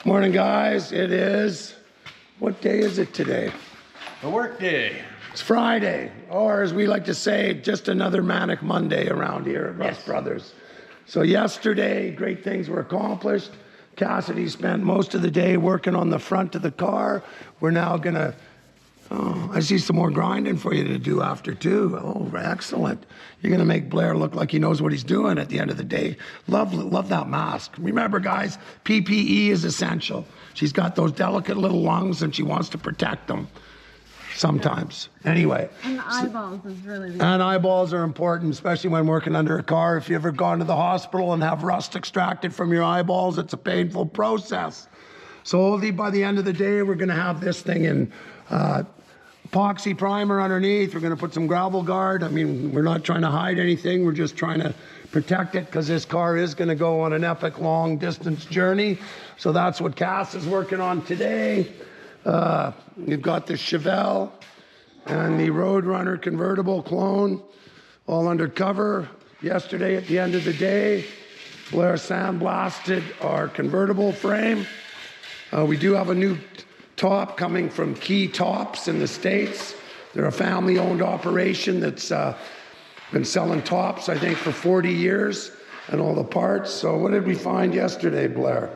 Morning, guys. It is, what day is it today? A work day. It's Friday, or as we like to say, just another manic Monday around here at Russ Brothers. So yesterday, great things were accomplished. Cassidy spent most of the day working on the front of the car. We're now gonna, I see some more grinding for you to do after too. Oh, excellent. You're gonna make Blair look like he knows what he's doing at the end of the day. Love that mask. Remember guys, PPE is essential. She's got those delicate little lungs and she wants to protect them sometimes. Anyway. And the eyeballs is really big. And eyeballs are important, especially when working under a car. If you ever gone to the hospital and have rust extracted from your eyeballs, it's a painful process. So by the end of the day, we're gonna have this thing in epoxy primer underneath. We're gonna put some gravel guard. I mean, we're not trying to hide anything. We're just trying to protect it because this car is gonna go on an epic long distance journey. So that's what Cass is working on today. We've got the Chevelle and the Roadrunner convertible clone all under cover. Yesterday at the end of the day, Blair sandblasted our convertible frame. We do have a new top coming from Key Tops in the States. They're a family-owned operation that's been selling tops, I think, for 40 years and all the parts. So what did we find yesterday, Blair?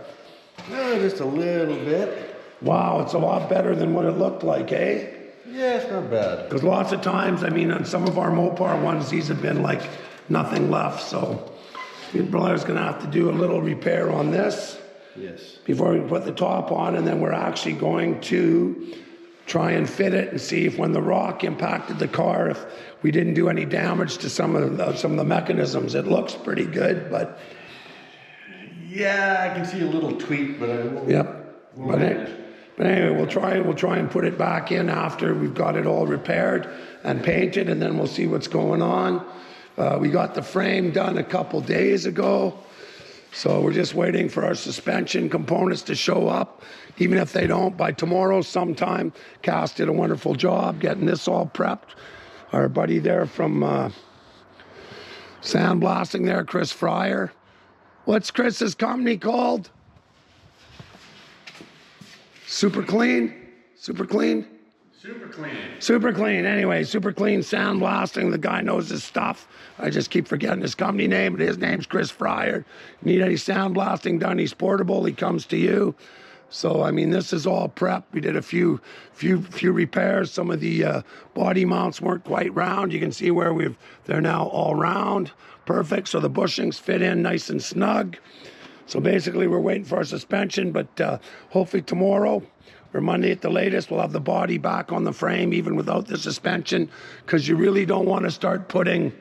Just a little bit. Wow, it's a lot better than what it looked like, eh? Yeah, it's not bad. Because lots of times, I mean, on some of our Mopar ones, these have been like nothing left. So Blair's gonna have to do a little repair on this. Yes. Before we put the top on, and then we're actually going to try and fit it and see if when the rock impacted the car, if we didn't do any damage to some of the mechanisms. It looks pretty good, but yeah, I can see a little tweak, but I won't. Yep. But anyway, we'll try and put it back in after we've got it all repaired and painted, and then we'll see what's going on. We got the frame done a couple days ago, so we're just waiting for our suspension components to show up. Even if they don't, by tomorrow sometime. Cass did a wonderful job getting this all prepped. Our buddy there from sandblasting there, Chris Fryer. What's Chris's company called? Super Clean? Super Clean? Super clean. Super Clean. Anyway, Super Clean sandblasting. The guy knows his stuff. I just keep forgetting his company name, but his name's Chris Fryer. Need any sandblasting done, he's portable. He comes to you. So, I mean, this is all prep. We did a few repairs. Some of the body mounts weren't quite round. You can see where they're now all round. Perfect. So the bushings fit in nice and snug. So basically, we're waiting for our suspension, but hopefully tomorrow or Monday at the latest, we'll have the body back on the frame, even without the suspension, because you really don't want to start putting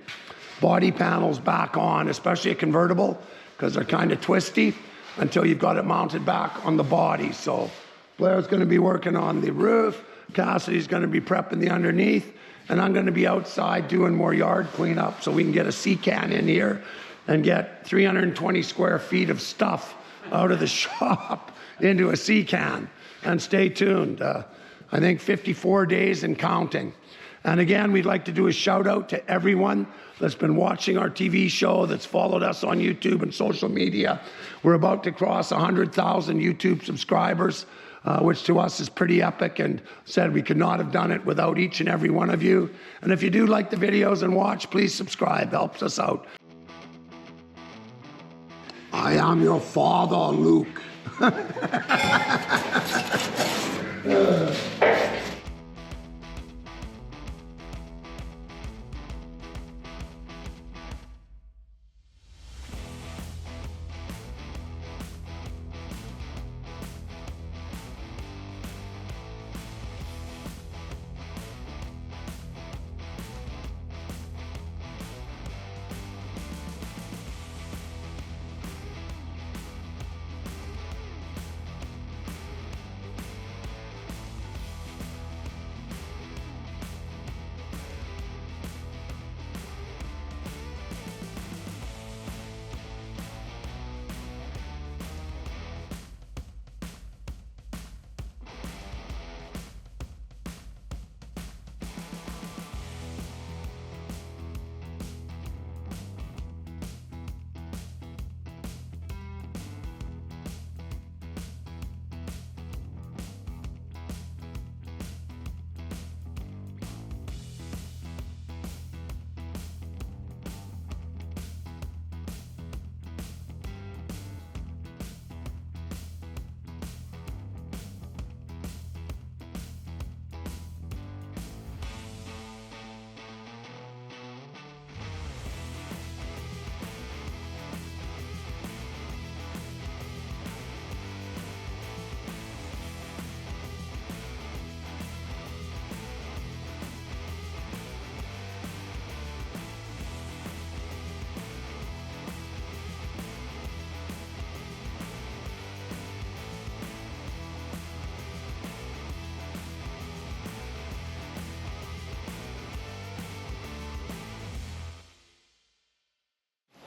body panels back on, especially a convertible, because they're kind of twisty, until you've got it mounted back on the body. So Blair's going to be working on the roof, Cassidy's going to be prepping the underneath, and I'm going to be outside doing more yard cleanup so we can get a C-can in here and get 320 square feet of stuff out of the shop into a C-can. And stay tuned. I think 54 days and counting. And again, we'd like to do a shout out to everyone that's been watching our TV show, that's followed us on YouTube and social media. We're about to cross 100,000 YouTube subscribers, which to us is pretty epic, and said we could not have done it without each and every one of you. And if you do like the videos and watch, please subscribe, helps us out. I am your father, Luke.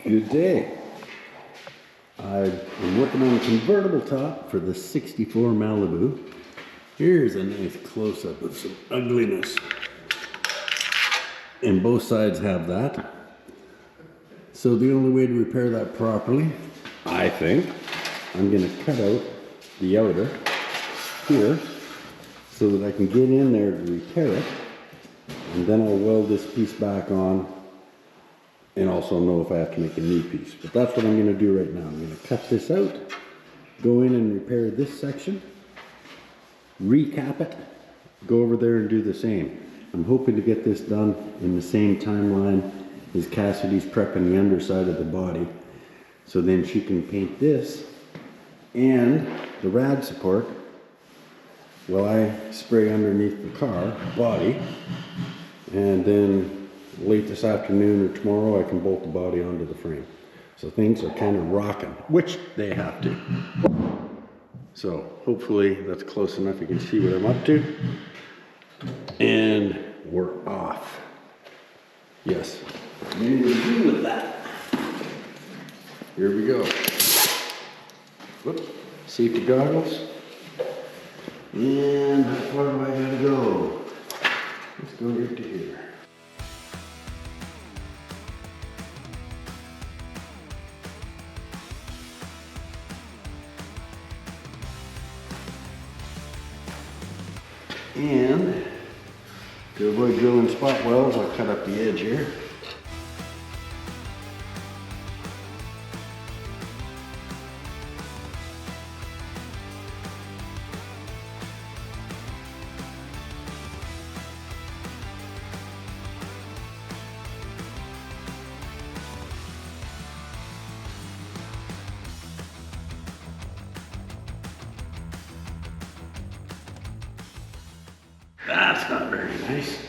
Good day. I've been working on a convertible top for the 64 Malibu. Here's a nice close-up of some ugliness. And both sides have that. So the only way to repair that properly, I think, I'm gonna cut out the outer here so that I can get in there to repair it. And then I'll weld this piece back on and also know if I have to make a new piece. But that's what I'm gonna do right now. I'm gonna cut this out, go in and repair this section, recap it, go over there and do the same. I'm hoping to get this done in the same timeline as Cassidy's prepping the underside of the body. So then she can paint this and the rad support while I spray underneath the car body. And then late this afternoon or tomorrow I can bolt the body onto the frame. So things are kind of rocking, which they have to. So hopefully that's close enough you can see what I'm up to. And we're off. Yes, you will do with that. Here we go. Whoop. Safety goggles. And how far do I gotta go? Let's go right to here. And to avoid drilling spot welds, I'll cut up the edge here. That's not very nice.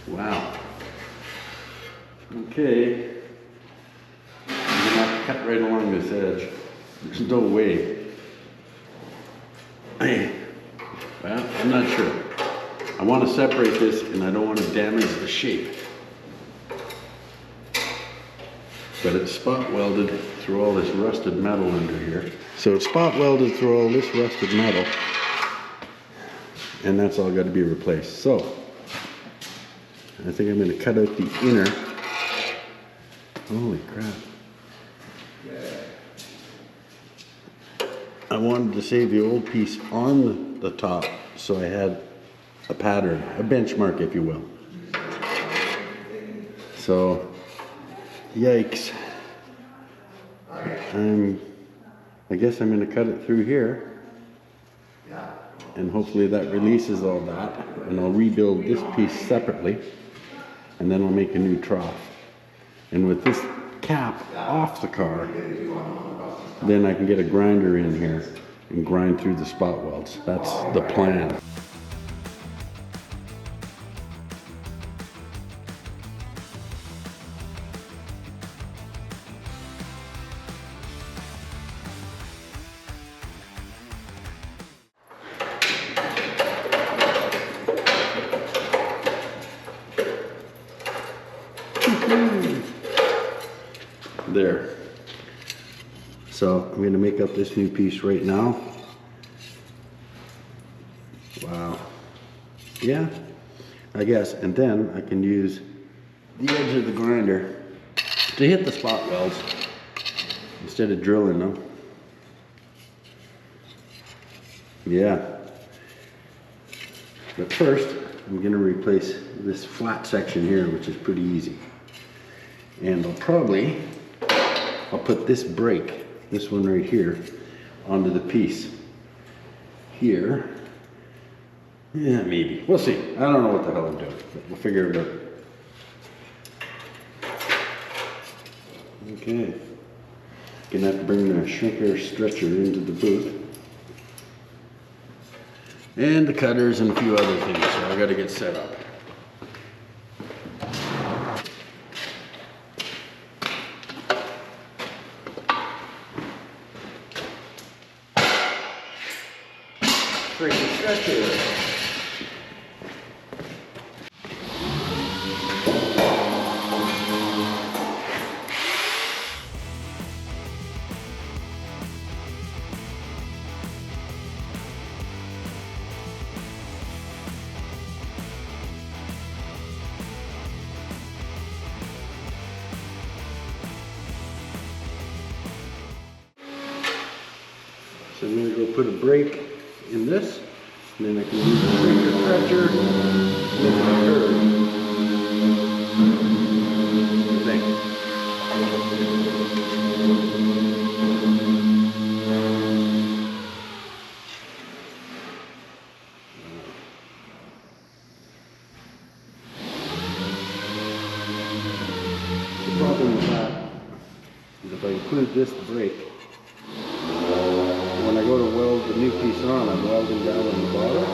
Wow. Okay. I'm gonna have to cut right along this edge. There's no way. Well, I'm not sure. I want to separate this and I don't want to damage the shape. But it's spot welded through all this rusted metal under here. So it's spot welded through all this rusted metal. And that's all got to be replaced. So I think I'm going to cut out the inner. Holy crap. I wanted to save the old piece on the top so I had a pattern, a benchmark if you will. So yikes. I guess I'm going to cut it through here. And hopefully that releases all that. And I'll rebuild this piece separately. And then I'll make a new trough. And with this cap off the car, then I can get a grinder in here and grind through the spot welds. That's the plan. There. So I'm going to make up this new piece right now. Wow. Yeah, I guess. And then I can use the edge of the grinder to hit the spot welds instead of drilling them. Yeah. But first, I'm going to replace this flat section here, which is pretty easy. And I'll put this brake, this one right here, onto the piece here. Yeah, maybe. We'll see. I don't know what the hell I'm doing, but we'll figure it out. Okay. Gonna have to bring the shrinker stretcher into the booth. And the cutters and a few other things, so I gotta get set up. So I'm going to go put a brake in this, and then I can use the breaker stretcher with my curve. What do you think? The problem with that is if I include this brake, when I go to weld the new piece on, I'm welding down on the bottom.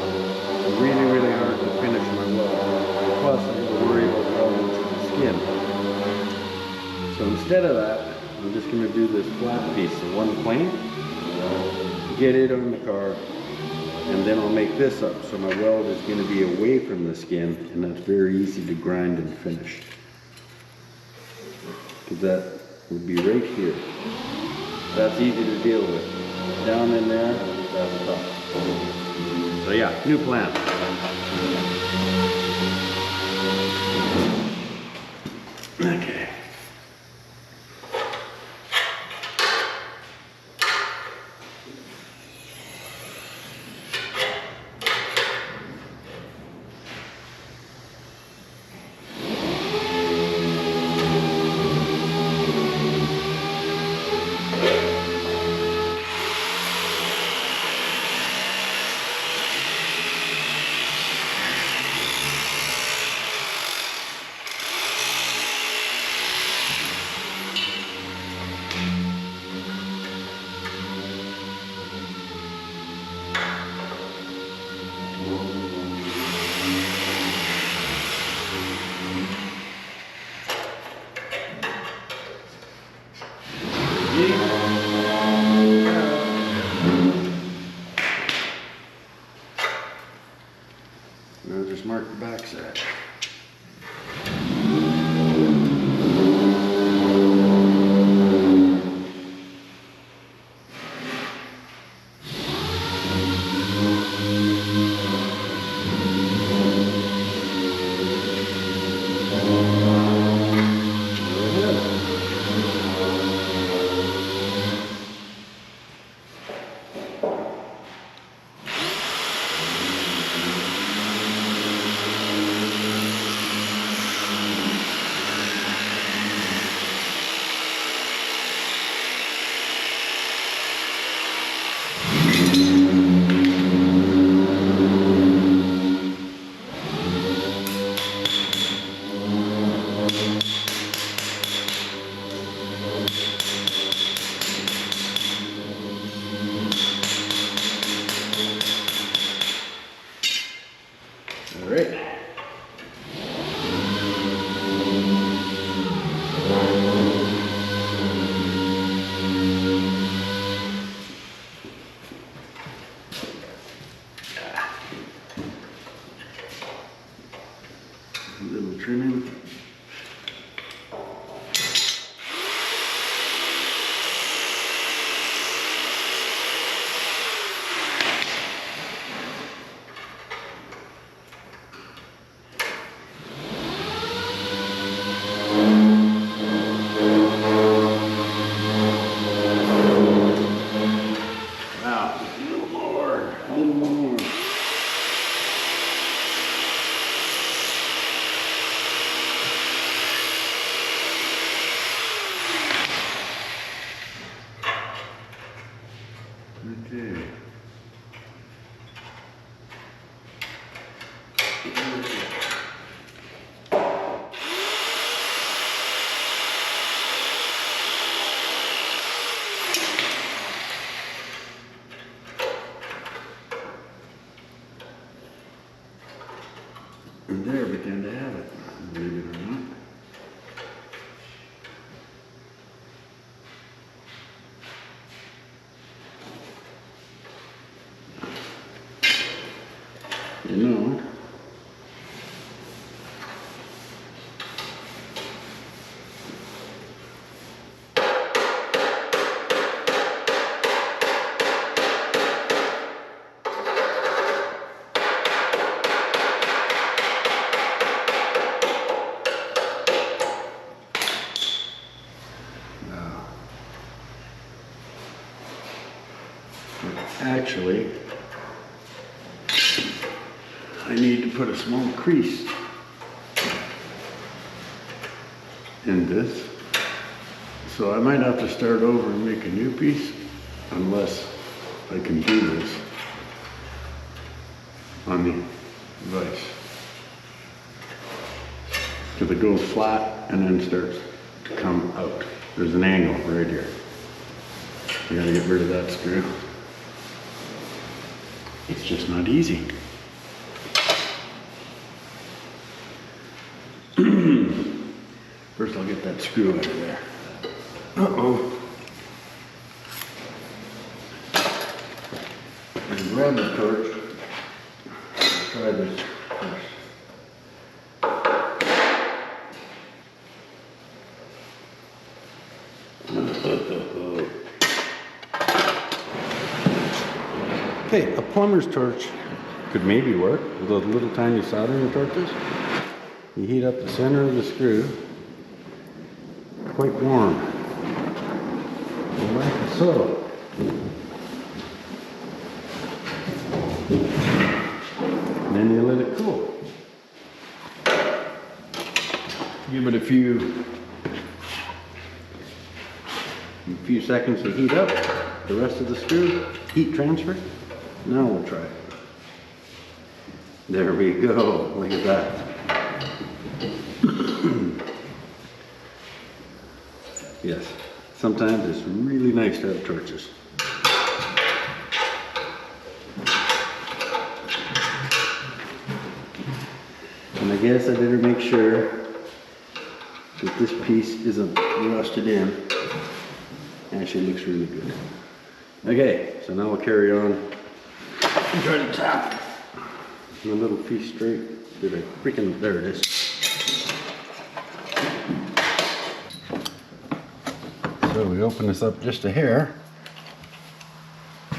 It's really, really hard to finish my weld. Plus, I have to worry about welding to the skin. So instead of that, I'm just going to do this flat piece in one plane, get it on the car, and then I'll make this up. So my weld is going to be away from the skin, and that's very easy to grind and finish. Because that would be right here. That's easy to deal with. Down in there, that's tough. So yeah, new plan. Okay. Now just mark the backside. All right. A little trimming. Okay. And there we tend to have it, believe it or not. You know, Actually, I need to put a small crease in this. So I might have to start over and make a new piece unless I can do this on the vise. Because it goes flat and then starts to come out. There's an angle right here. I gotta get rid of that screw. It's just not easy. First I'll get that screw out of there. Uh-oh. And grab the torch. Try this first. Okay, a plumber's torch could maybe work with those little tiny soldering torches. You heat up the center of the screw, quite warm, like so. And then you let it cool. Give it a few seconds to heat up. The rest of the screw, heat transfer. Now we'll try it. There we go. Look at that. Yes, sometimes it's really nice to have torches. And I guess I better make sure that this piece isn't rusted in. Actually looks really good. Okay, so now we'll carry on and try to tap the little piece straight. Did I freaking, there it is. So we open this up just a hair, a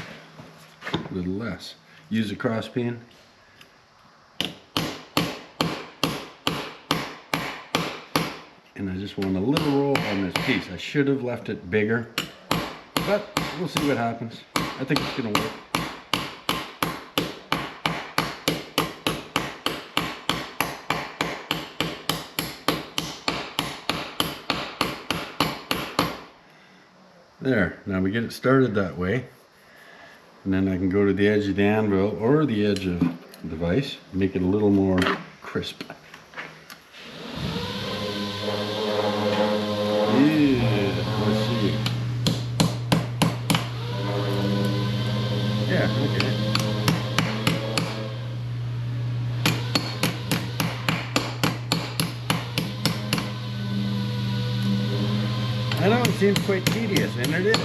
little less. Use a cross pin. And I just want a little roll on this piece. I should have left it bigger, but we'll see what happens. I think it's gonna work. There, now we get it started that way. And then I can go to the edge of the anvil or the edge of the vise, make it a little more crisp. Let's see. Yeah, okay. I know it seems quite tedious, and it is.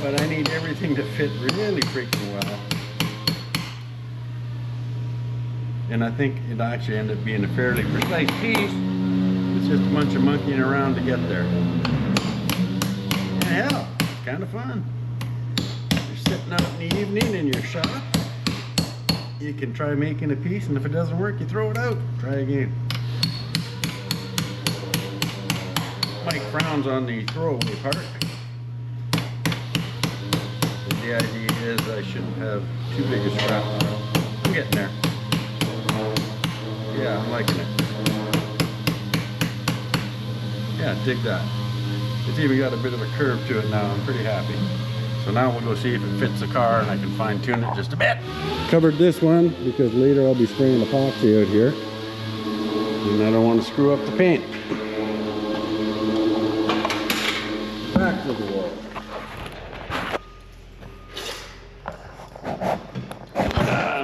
But I need everything to fit really freaking well. And I think it actually ended up being a fairly precise piece. It's just a bunch of monkeying around to get there. And hell, it's kind of fun. You're sitting out in the evening in your shop. You can try making a piece, and if it doesn't work, you throw it out. Try again. Mike frowns on the throwaway part. The idea is I shouldn't have too big a scrap. I'm getting there. Yeah, I'm liking it. Yeah, dig that. It's even got a bit of a curve to it now. I'm pretty happy. So now we'll go see if it fits the car and I can fine tune it just a bit. Covered this one because later I'll be spraying epoxy out here. And I don't want to screw up the paint. Back to the wall.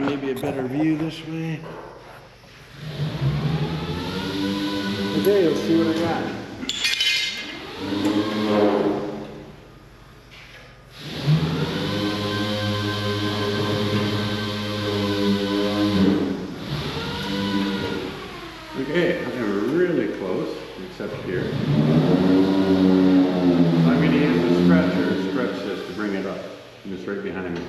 Maybe a better view this way. Okay, let's see what I got. Okay, I'm really close, except here. I'm going to use the stretcher to stretch this to bring it up. And it's right behind me.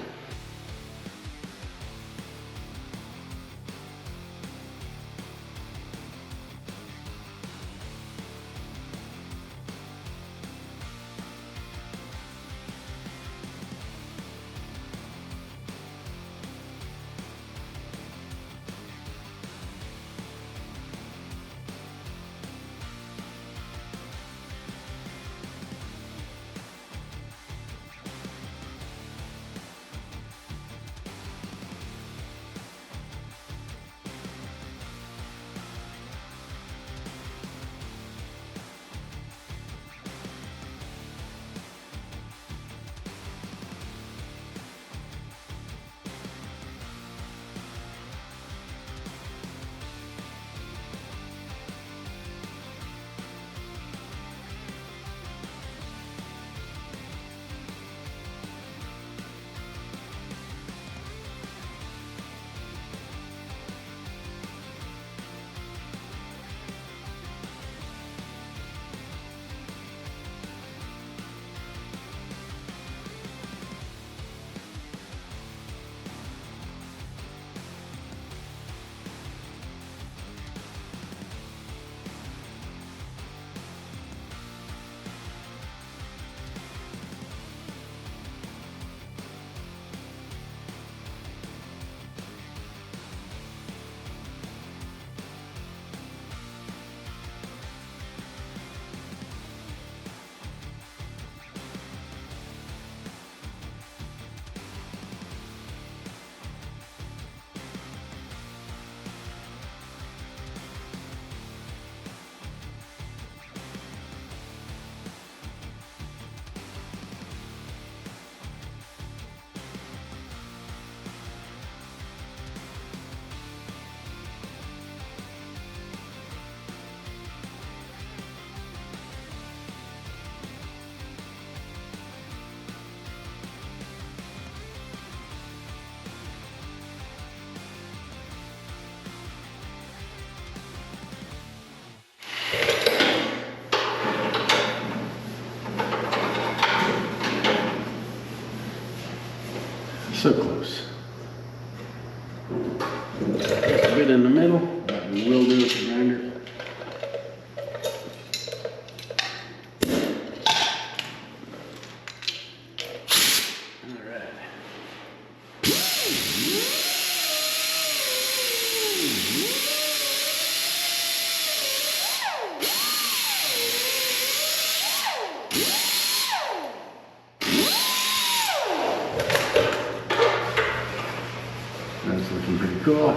Cool.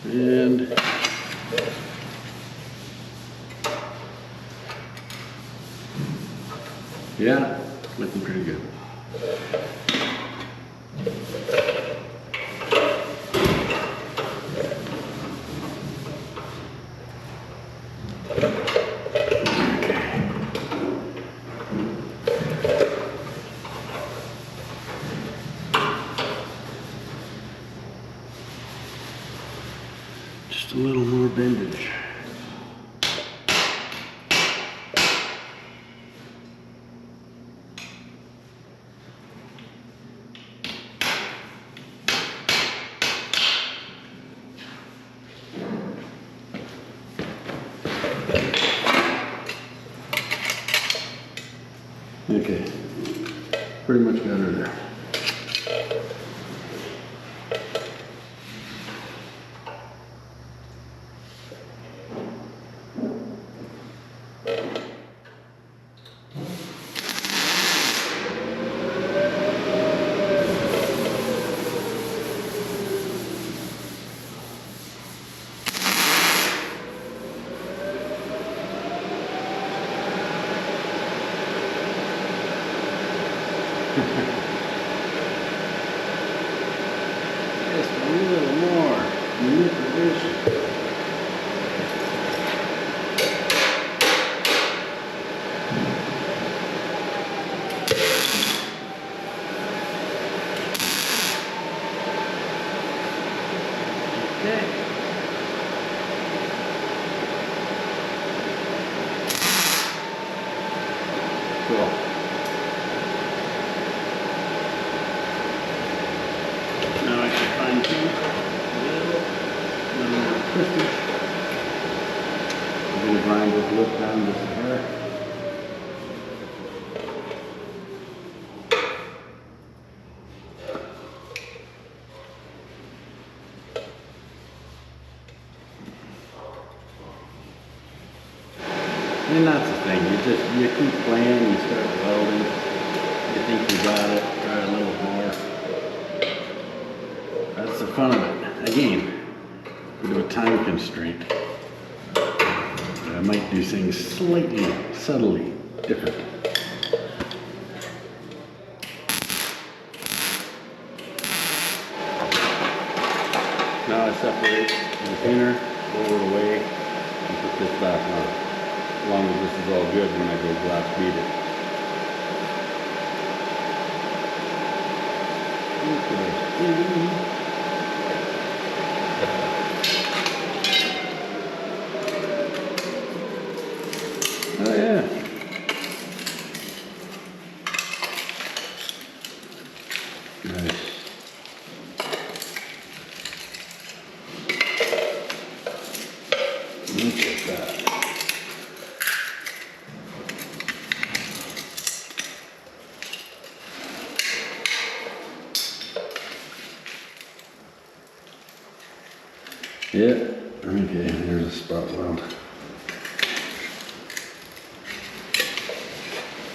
And yeah, looking pretty good. Just a little more bendage. Okay, pretty much got her there. Just a little more manipulation. Okay. Cool. Now I can fine tune a little more twisted. I'm going to grind this lip down just a hair. And that's the thing, you keep playing, you start welding, you think you got it, try a little more. That's the fun of it. Again, a bit of a time constraint. I might do things slightly, subtly different. Now I separate the thinner, roll it away, and put this back on. As long as this is all good when I go glass bead it. Oh yeah. Nice. Look at that. Yeah, okay, there's a spot weld.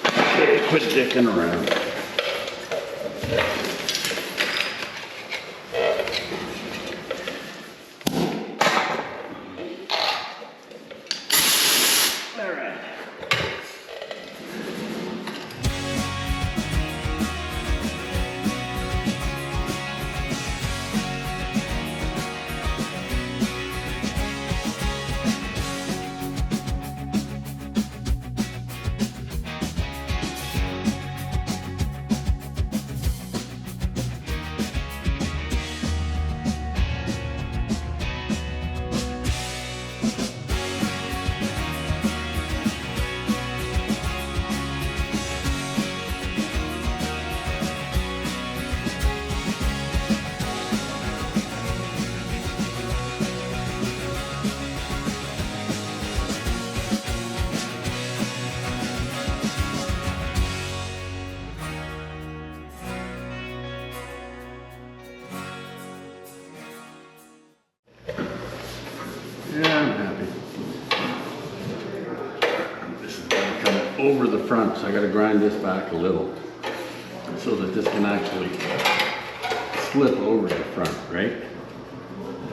Okay, quit dicking around. All right. Yeah, I'm happy. This is going to come over the front, so I gotta grind this back a little so that this can actually slip over the front, right?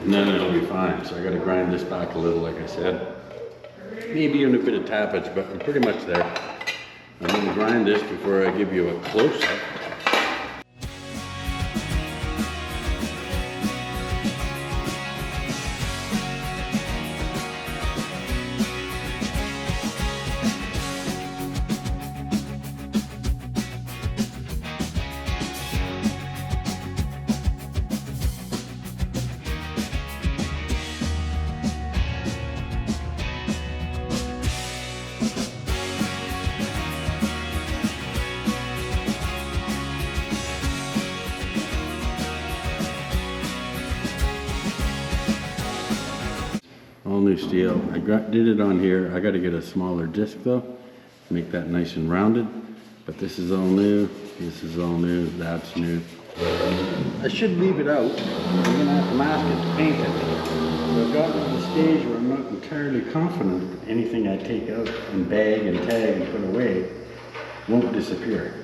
And then it'll be fine. So I gotta grind this back a little, like I said. Maybe even a bit of tappage, but I'm pretty much there. I'm gonna grind this before I give you a close-up. All new steel. I did it on here. I got to get a smaller disc though, make that nice and rounded. But this is all new. This is all new. That's new. I should leave it out. I'm gonna have to mask it to paint it. So I've gotten to the stage where I'm not entirely confident that anything I take out and bag and tag and put away won't disappear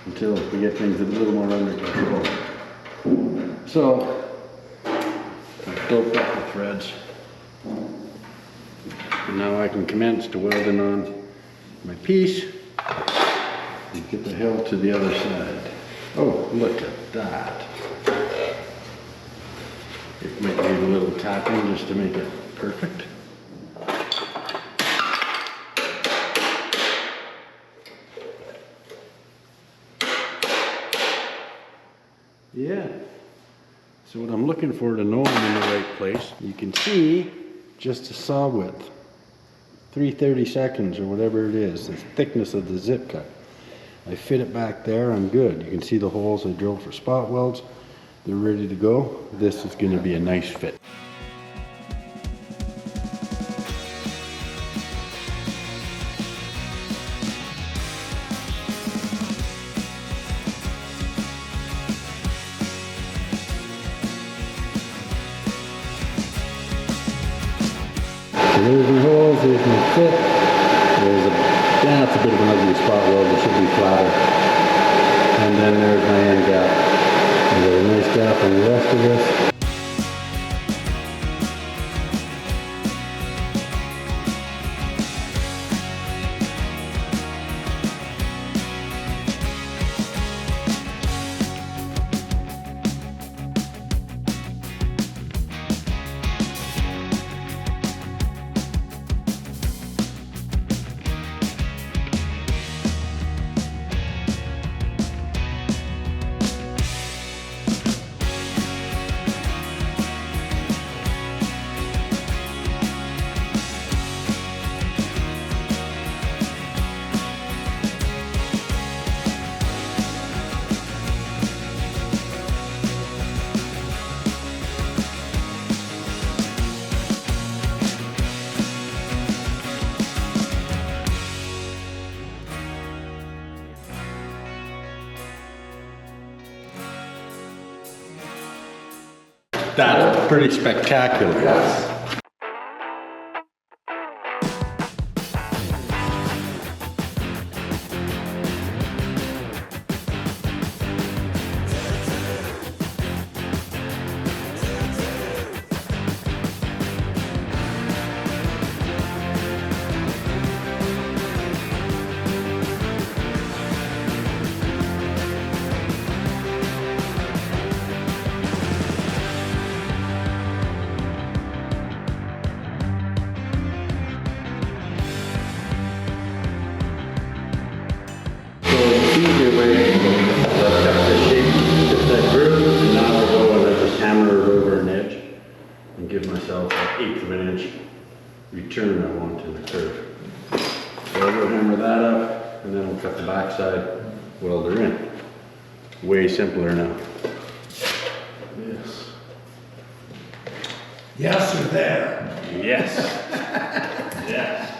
until we get things a little more under control. So I've doped up the threads. And now I can commence to welding on my piece and get the hill to the other side. Oh, look at that. It might need a little tapping just to make it perfect. Yeah. So what I'm looking for to know I'm in the right place, you can see just a saw width, 3/32 or whatever it is, the thickness of the zip cut. I fit it back there, I'm good. You can see the holes I drilled for spot welds. They're ready to go. This is going to be a nice fit. So there's my holes, there's my fit. That's a bit of an ugly spot weld, it should be flatter. And then there's my end gap. And there's a nice gap on the rest of this. That's pretty spectacular. Yes. Give myself an 1/8 of an inch return I want in the curve. So I'll go hammer that up and then we'll cut the backside, weld her in. Way simpler now. Yes. Yes, you're there. Yes. Yes.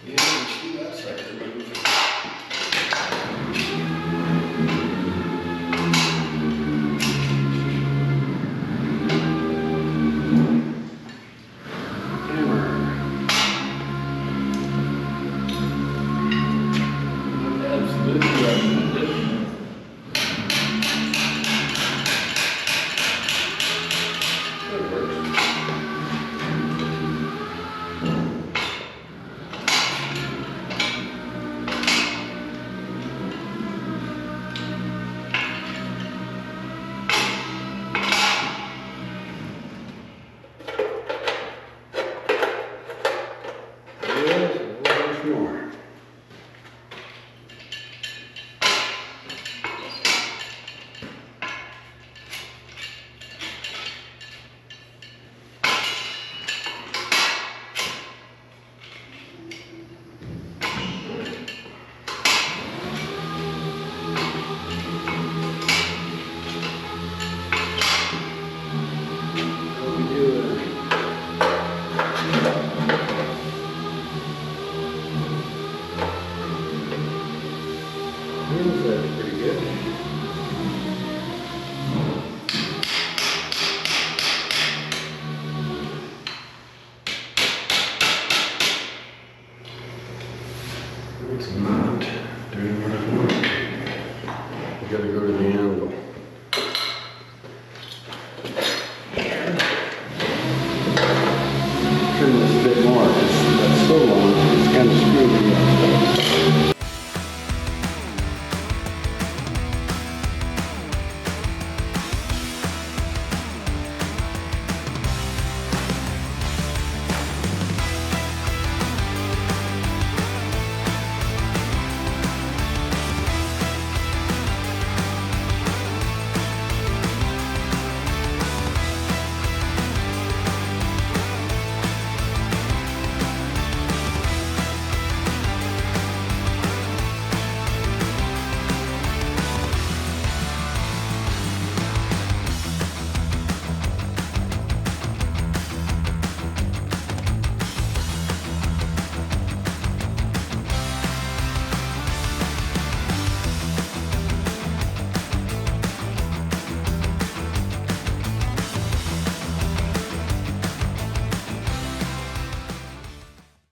Yeah, see that sucker moving. It's not doing what I want. You gotta go to the anvil. Trim this a bit more because that's so long, it's kind of screwed me up.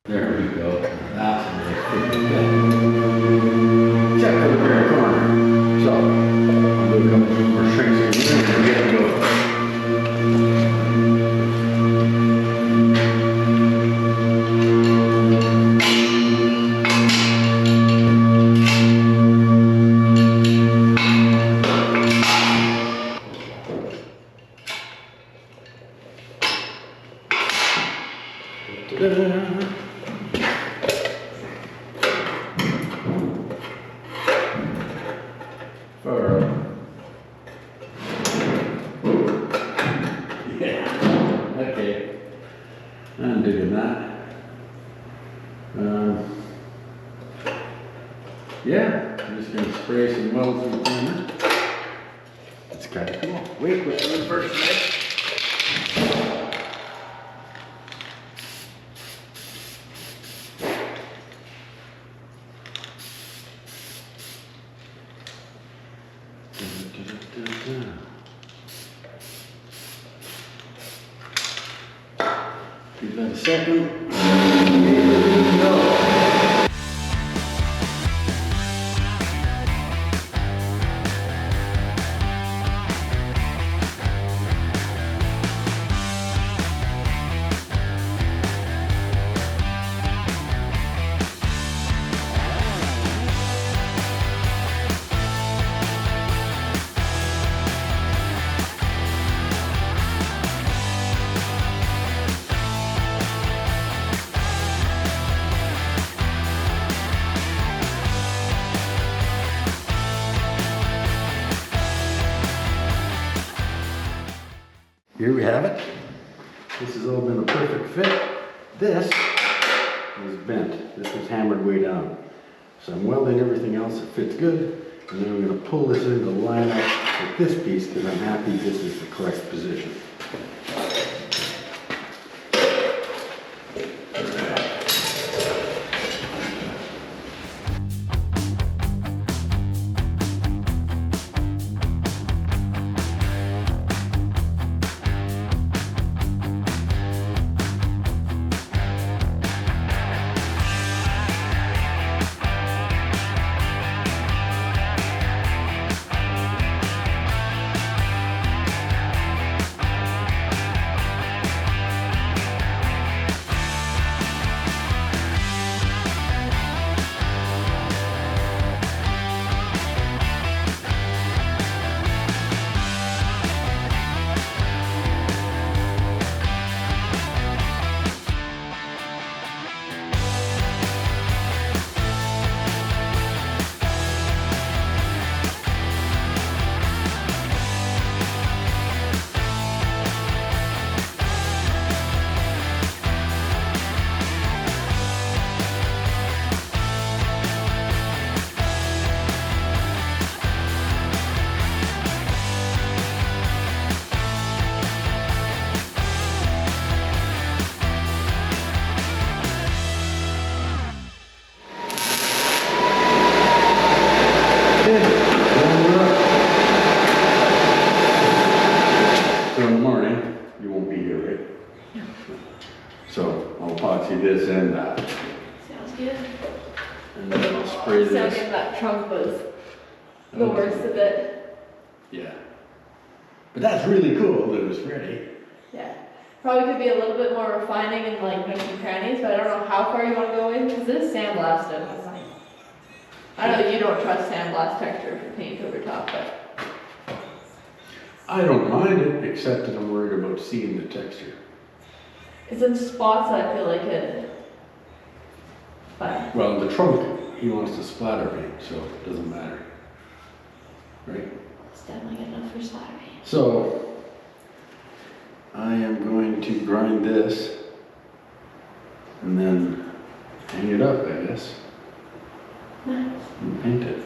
There we go. That's a nice big bit. Check for the very corner. So, I'll do a couple more shrinks here and we're good to go. Ta-da. Yeah, okay. I'm digging that. Yeah, I'm just going to spray some welds and primer. It's kind of cool. Wait, what's the first thing? Give that a second. Here we go. Here we have it. This has all been a perfect fit. This is bent. This was hammered way down. So I'm welding everything else that fits good. And then I'm going to pull this in to line up with this piece because I'm happy this is the correct position. So I'll epoxy this and that. Sounds good. And then I'll spray this. Second, that trunk was the worst of it. Yeah. But that's really cool that it was ready. Yeah. Probably could be a little bit more refining and like nooks and crannies, but I don't know how far you want to go in because it is sandblasted. I know that you don't trust sandblast texture for paint over top, but I don't mind it, except that I'm worried about seeing the texture. it's in spots that I feel like it. But Well, the trunk, he wants to splatter paint, so it doesn't matter. Right? it's definitely good enough for splatter paint. So, I am going to grind this and then hang it up, I guess, Nice. and paint it.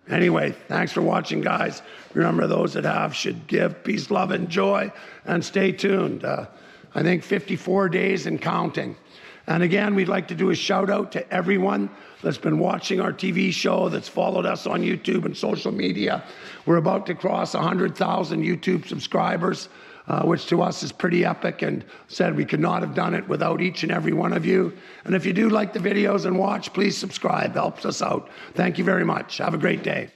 Anyway, thanks for watching, guys. Remember, those that have should give. Peace, love, and joy. And stay tuned. I think 54 days and counting. And again, we'd like to do a shout out to everyone that's been watching our TV show, that's followed us on YouTube and social media. We're about to cross 100,000 YouTube subscribers, which to us is pretty epic, and said we could not have done it without each and every one of you. And if you do like the videos and watch, please subscribe. Helps us out. Thank you very much. Have a great day.